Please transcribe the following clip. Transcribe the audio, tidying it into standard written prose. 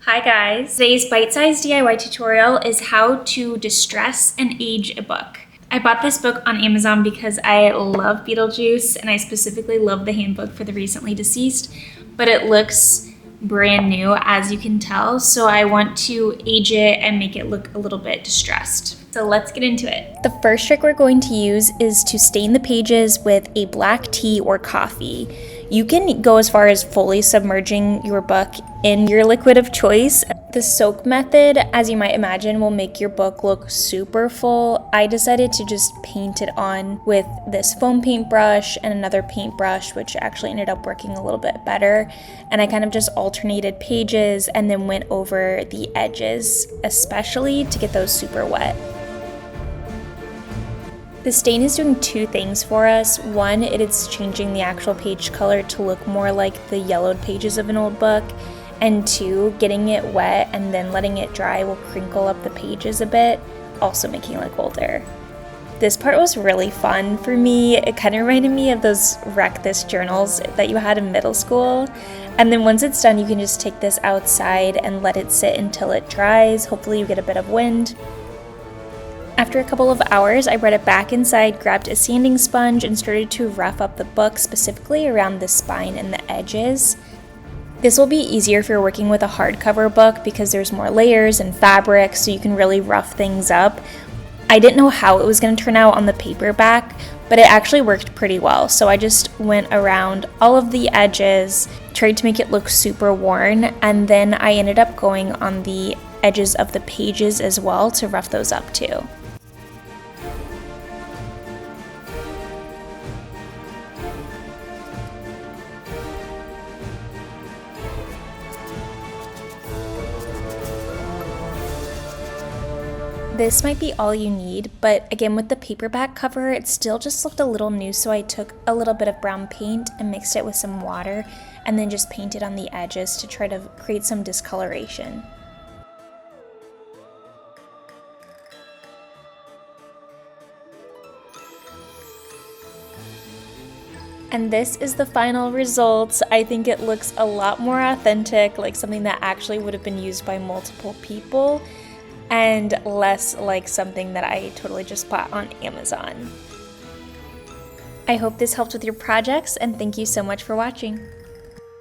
Hi guys! Today's bite-sized DIY tutorial is how to distress and age a book. I bought this book on Amazon because I love Beetlejuice and I specifically love the handbook for the recently deceased, but it looks brand new as you can tell, so I want to age it and make it look a little bit distressed. So let's get into it. The first trick we're going to use is to stain the pages with a black tea or coffee. You can go as far as fully submerging your book in your liquid of choice. The soak method, as you might imagine, will make your book look super full. I decided to just paint it on with this foam paintbrush and another paintbrush, which actually ended up working a little bit better. And I kind of just alternated pages and then went over the edges, especially to get those super wet. The stain is doing two things for us. One, it is changing the actual page color to look more like the yellowed pages of an old book. And two, getting it wet and then letting it dry will crinkle up the pages a bit, also making it look older. This part was really fun for me. It kind of reminded me of those Wreck This journals that you had in middle school. And then once it's done, you can just take this outside and let it sit until it dries. Hopefully you get a bit of wind. After a couple of hours, I brought it back inside, grabbed a sanding sponge, and started to rough up the book, specifically around the spine and the edges. This will be easier if you're working with a hardcover book because there's more layers and fabric, so you can really rough things up. I didn't know how it was going to turn out on the paperback, but it actually worked pretty well. So I just went around all of the edges, tried to make it look super worn, and then I ended up going on the edges of the pages as well to rough those up too. This might be all you need, but again with the paperback cover, it still just looked a little new, so I took a little bit of brown paint and mixed it with some water and then just painted on the edges to try to create some discoloration. And this is the final result. I think it looks a lot more authentic, like something that actually would have been used by multiple people, and less like something that I totally just bought on Amazon. I hope this helped with your projects, and thank you so much for watching.